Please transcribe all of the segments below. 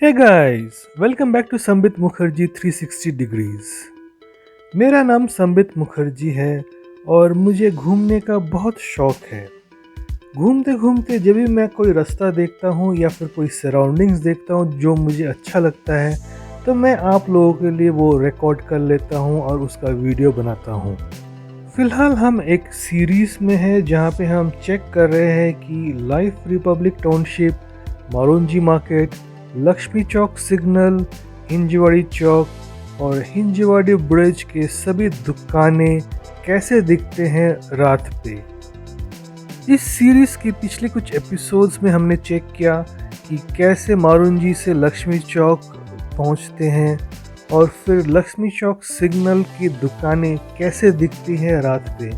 Hey guys, welcome back to Sambit Mukherjee 360 degrees. मेरा नाम संबित मुखर्जी है और मुझे घूमने का बहुत शौक है। घूमते घूमते जब भी मैं कोई रास्ता देखता हूँ या फिर कोई सराउंडिंग्स देखता हूँ जो मुझे अच्छा लगता है, तो मैं आप लोगों के लिए वो रिकॉर्ड कर लेता हूँ और उसका वीडियो बनाता हूँ। फिलहाल हम एक सीरीज में हैं जहाँ पे हम चेक कर रहे हैं कि life republic township, Marunji market, Lakshmi चौक सिग्नल, हिंजवाड़ी चौक और हिंजवाड़ी ब्रिज के सभी दुकानें कैसे दिखते हैं रात पे। इस सीरीज के पिछले कुछ एपिसोड्स में हमने चेक किया कि कैसे मारुंजी से लक्ष्मी चौक पहुंचते हैं और फिर लक्ष्मी चौक सिग्नल की दुकानें कैसे दिखती हैं रात पे।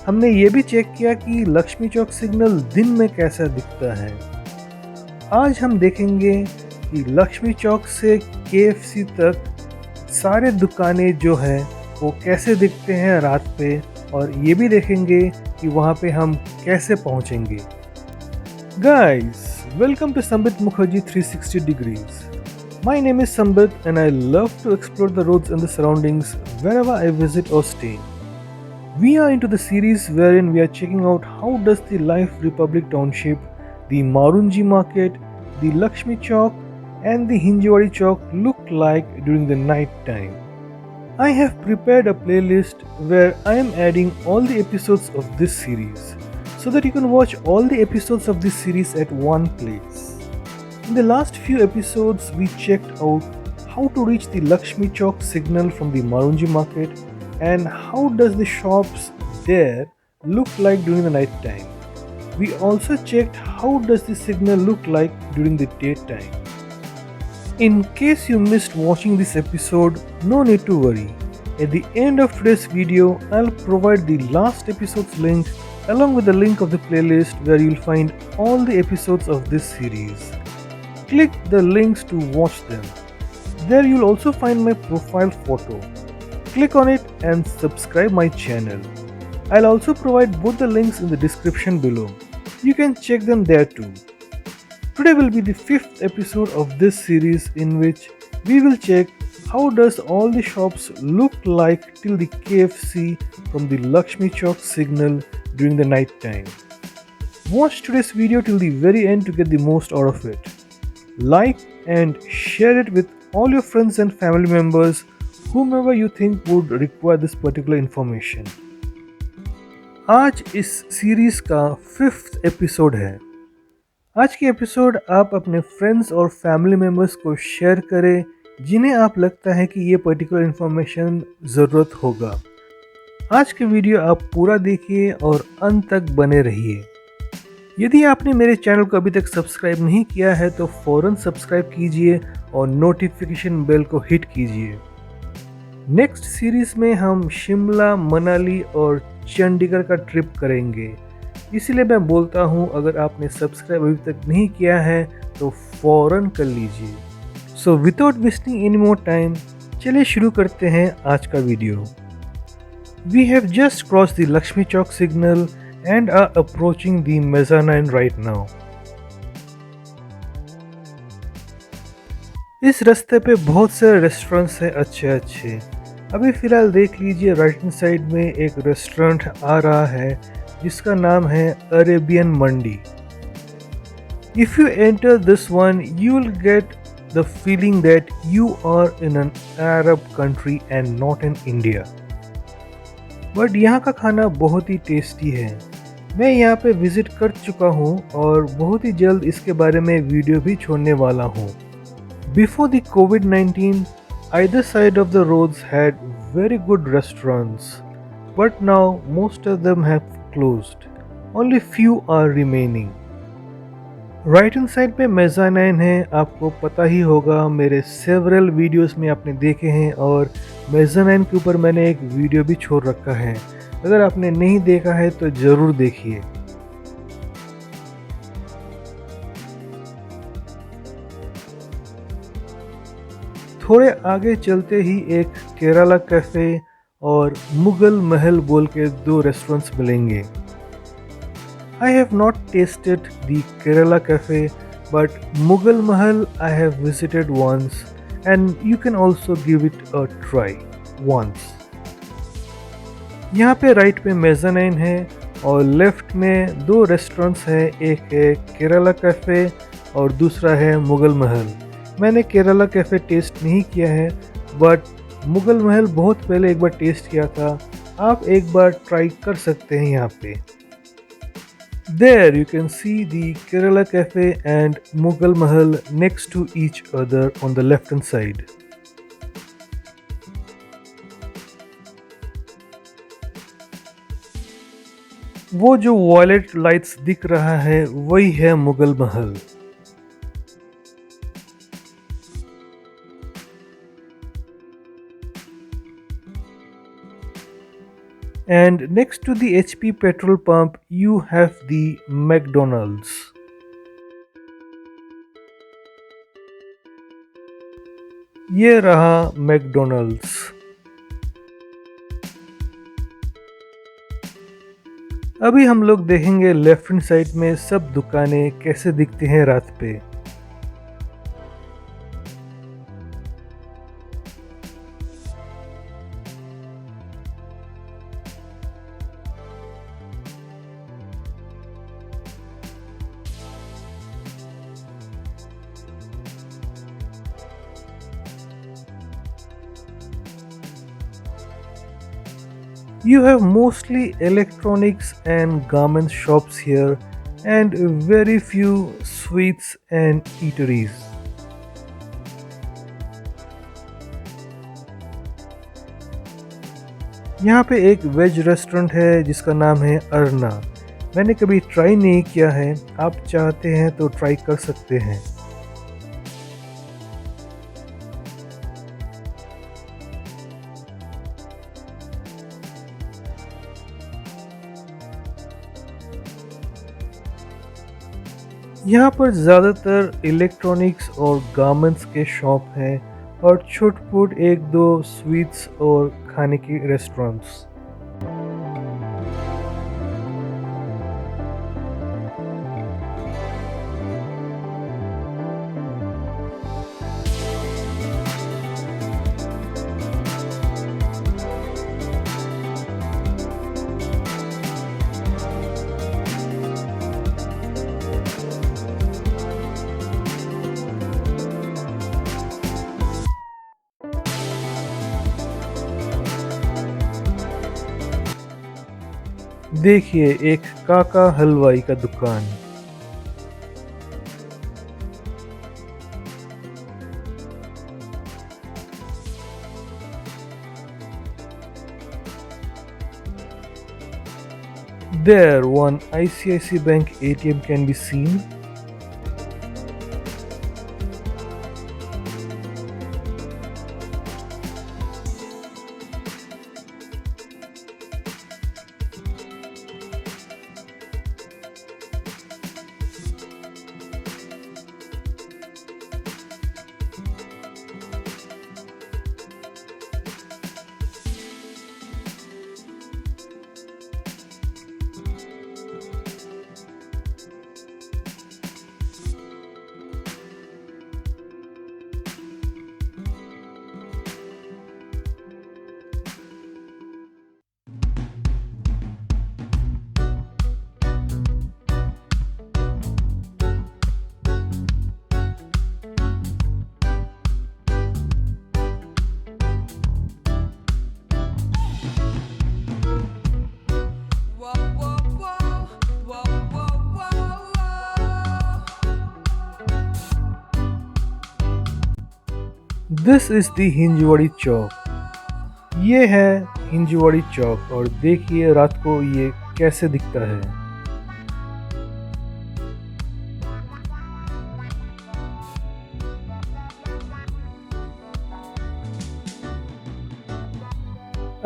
हमने ये भी चेक किया कि लक्ष्मी चौक सिग्नल दिन में कैसा दिखता है। आज हम देखेंगे कि लक्ष्मी चौक से KFC तक सारे दुकानें जो हैं वो कैसे दिखते हैं रात पे, और ये भी देखेंगे कि वहाँ पे हम कैसे पहुँचेंगे। Guys, welcome to Sambit Mukherjee 360 degrees. My name is Sambit and I love to explore the roads and the surroundings wherever I visit or stay. We are into the series wherein we are checking out how does the Life Republic Township, the Marunji Market, the Lakshmi Chowk and the Hinjawadi Chowk look like during the night time. I have prepared a playlist where I am adding all the episodes of this series so that you can watch all the episodes of this series at one place. In the last few episodes, we checked out how to reach the Lakshmi Chowk signal from the Marunji market and how does the shops there look like during the night time. We also checked how does the signal look like during the daytime. In case you missed watching this episode, no need to worry. At the end of today's video, I'll provide the last episode's link along with the link of the playlist where you'll find all the episodes of this series. Click the links to watch them. There you'll also find my profile photo. Click on it and subscribe my channel. I'll also provide both the links in the description below. You can check them there too. Today will be the 5th episode of this series in which we will check how does all the shops look like till the KFC from the Lakshmi Chowk signal during the night time. Watch today's video till the very end to get the most out of it. Like and share it with all your friends and family members, whomever you think would require this particular information. आज इस series का 5th episode है। आज की episode आप अपने friends और family members को शेयर करें जिन्हें आप लगता है कि ये पर्टिकुलर इन्फॉर्मेशन ज़रूरत होगा। आज के वीडियो आप पूरा देखिए और अंत तक बने रहिए। यदि आपने मेरे चैनल को अभी तक सब्सक्राइब नहीं किया है तो फ़ौरन सब्सक्राइब कीजिए और नोटिफिकेशन बेल को हिट कीजिए। नेक्स्ट सीरीज़ में हम शिमला, मनाली और चंडीगढ़ का ट्रिप करेंगे, इसीलिए मैं बोलता हूँ अगर आपने सब्सक्राइब अभी तक नहीं किया है तो फ़ौरन कर लीजिए। So without wasting any more time, चलिए शुरू करते हैं आज का video. We have just cross the Lakshmi Chowk signal and are approaching the mezzanine right now. इस रास्ते पे बहुत सारे रेस्टोरेंट्स हैं अच्छे। अभी फ़िलहाल देख लीजिए, राइट हैंड साइड में एक रेस्टोरेंट आ रहा है जिसका नाम है Arabian Mandi. If you enter this one, you will get the feeling that you are in an Arab country and not in India. But यहाँ का खाना बहुत ही टेस्टी है। मैं यहाँ पे विज़िट कर चुका हूँ और बहुत ही जल्द इसके बारे में वीडियो भी छोड़ने वाला हूँ। Before the COVID-19, either side of the roads had very good restaurants, but now most of them have closed. Only few are remaining. Right hand side पे मेज़ानाइन है, आपको पता ही होगा, मेरे सेवरल वीडियोस में आपने देखे हैं और मेज़ानाइन के ऊपर मैंने एक वीडियो भी छोड़ रखा है। अगर आपने नहीं देखा है तो ज़रूर देखिए। थोड़े आगे चलते ही एक केरला कैफ़े और मुगल महल बोल के 2 रेस्टोरेंट्स मिलेंगे। I have not tasted the Kerala cafe, but Mughal Mahal I have visited once and you can also give it a try once. यहाँ पे राइट पे मेज़ानाइन है और लेफ्ट में दो रेस्टोरेंट्स हैं, एक है केरला कैफ़े और दूसरा है मुग़ल महल। मैंने केरला कैफ़े टेस्ट नहीं किया है बट मुग़ल महल बहुत पहले एक बार टेस्ट किया था। आप एक बार ट्राई कर सकते हैं यहाँ पे। There you can see the Kerala Cafe and Mughal Mahal next to each other on the left hand side. वो जो वॉयलेट लाइट्स दिख रहा है वही है मुगल महल। And next to the HP petrol pump you have the McDonald's. ये रहा McDonald's. अभी हम लोग देखेंगे लेफ्ट हैंड साइड में सब दुकानें कैसे दिखती हैं रात पे। You have mostly electronics and garment shops here and very few sweets and eateries. यहाँ पे एक वेज रेस्टोरेंट है जिसका नाम है अर्ना। मैंने कभी ट्राई नहीं किया है, आप चाहते हैं तो ट्राई कर सकते हैं। यहाँ पर ज़्यादातर इलेक्ट्रॉनिक्स और गारमेंट्स के शॉप हैं और छोट-मोट एक दो स्वीट्स और खाने के रेस्टोरेंट्स। देखिए एक काका हलवाई का दुकान। There one ICICI Bank ATM can be seen. This is the Hinjewadi chowk. ये है हिंजवाड़ी चौक और देखिए रात को ये कैसे दिखता है।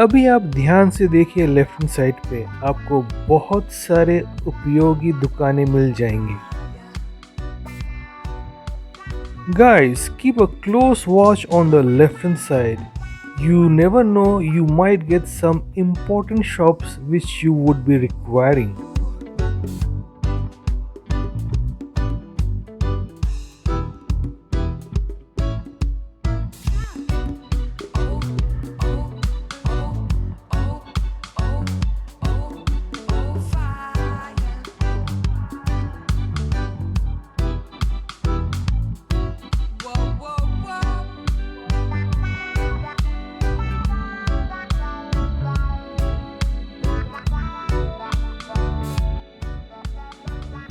अभी आप ध्यान से देखिए लेफ्ट हैंड साइड पे आपको बहुत सारे उपयोगी दुकानें मिल जाएंगी। Guys, keep a close watch on the left hand side. You never know, you might get some important shops which you would be requiring.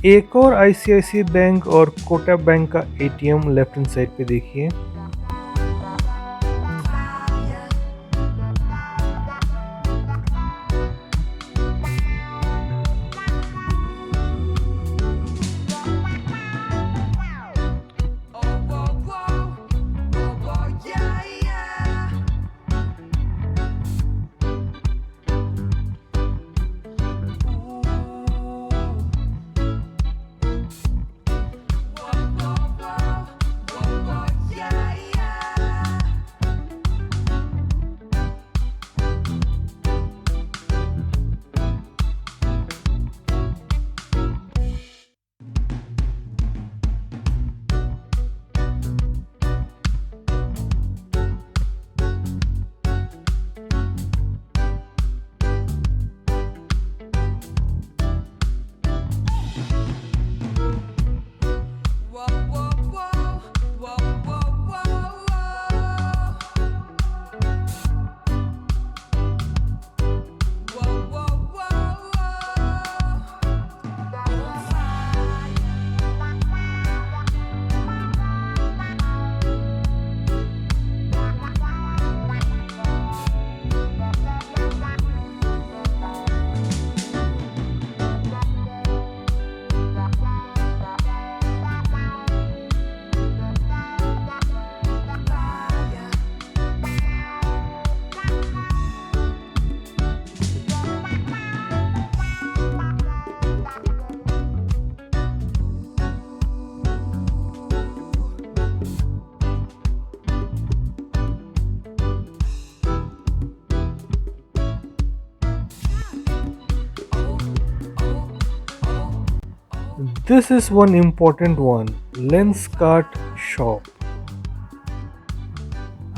एक और आईसीआईसीआई बैंक और कोटक बैंक का एटीएम लेफ्ट हैंड साइड पे देखिए। This is one important one, Lenskart shop.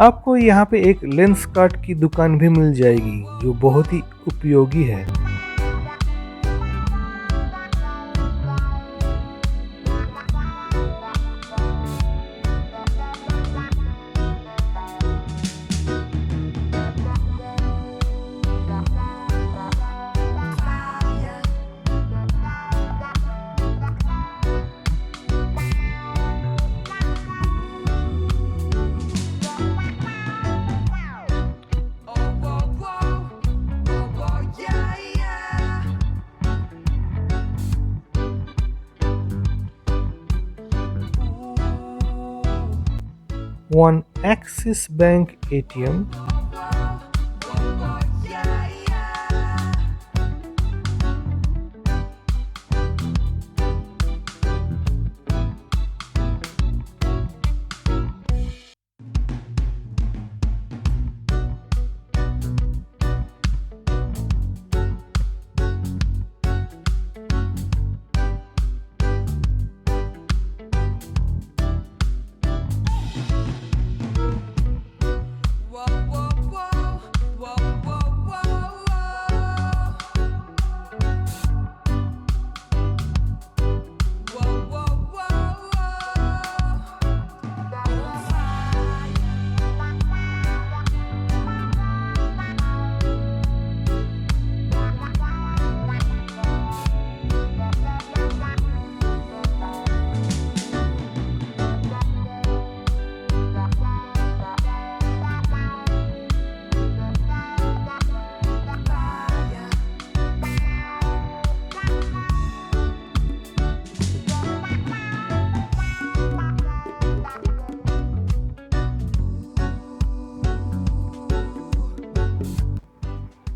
आपको यहाँ पे एक लेंसकार्ट की दुकान भी मिल जाएगी जो बहुत ही उपयोगी है। One Axis Bank ATM.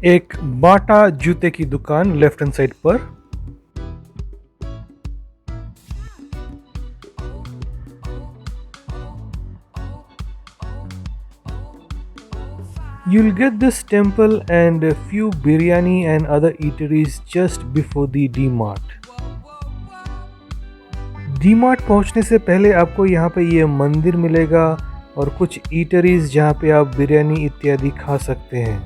एक बाटा जूते की दुकान लेफ्ट हैंड साइड पर। You'll get this temple and a few biryani and other eateries just before the D-Mart. D-Mart पहुंचने से पहले आपको यहाँ पे ये मंदिर मिलेगा और कुछ ईटरीज जहाँ पे आप बिरयानी इत्यादि खा सकते हैं।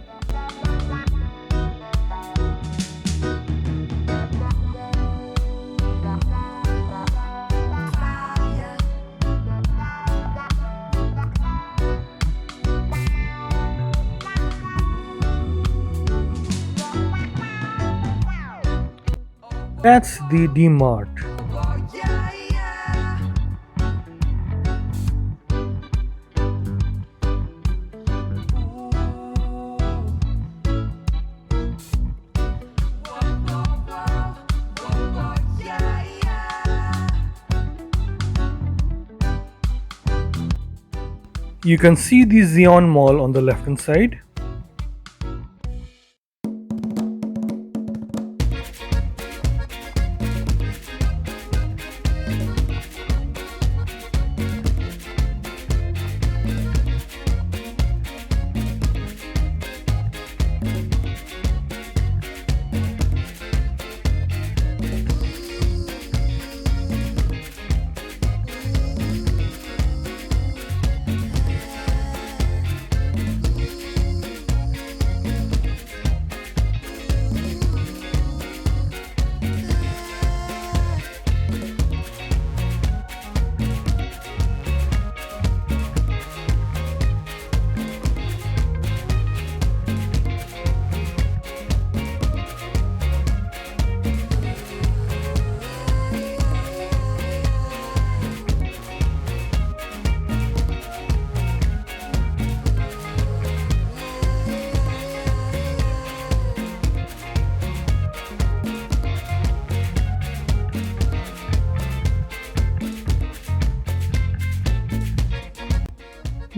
That's the D-Mart. You can see the Zion Mall on the left hand side.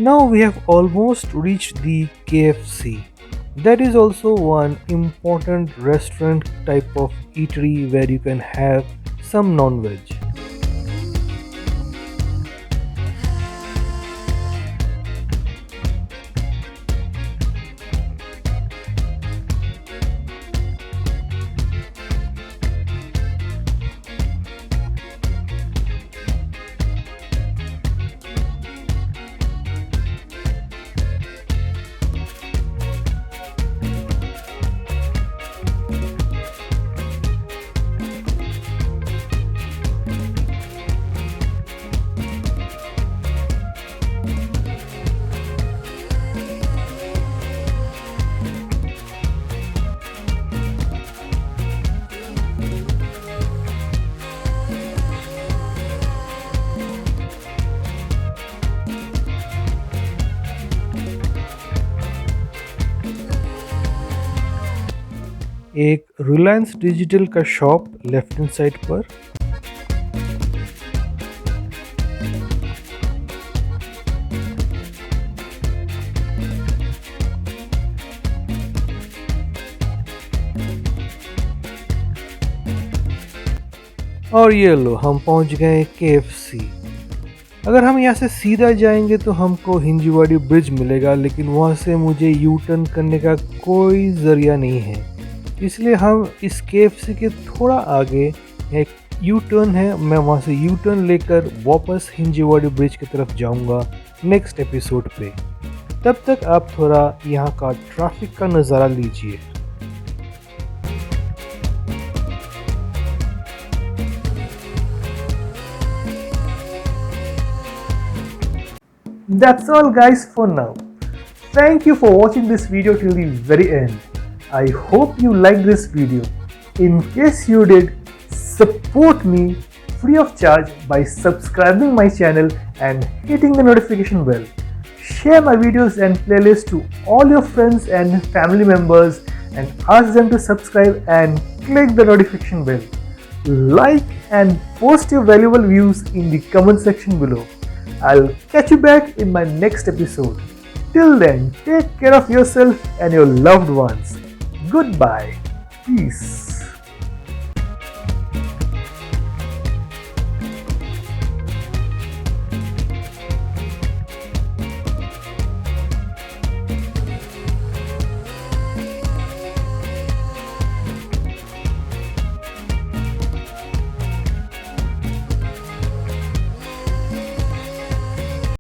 Now we have almost reached the KFC. That is also one important restaurant type of eatery where you can have some non-veg. एक Reliance digital का shop left hand side पर, और ये लो हम पहुंच गए KFC। अगर हम यहाँ से सीधा जाएंगे तो हमको हिंजवाड़ी ब्रिज मिलेगा, लेकिन वहाँ से मुझे यू टर्न करने का कोई ज़रिया नहीं है, इसलिए हम इस KFC के थोड़ा आगे एक यू टर्न है, मैं वहाँ से यू टर्न लेकर वापस हिंजवाड़ी ब्रिज की तरफ जाऊँगा नेक्स्ट एपिसोड पे। तब तक आप थोड़ा यहाँ का ट्रैफिक का नज़ारा लीजिए। That's all guys for now. Thank you for watching this video till the very end. I hope you liked this video. In case you did, support me free of charge by subscribing my channel and hitting the notification bell. Share my videos and playlists to all your friends and family members and ask them to subscribe and click the notification bell. Like and post your valuable views in the comment section below. I'll catch you back in my next episode. Till then, take care of yourself and your loved ones. Goodbye. Peace.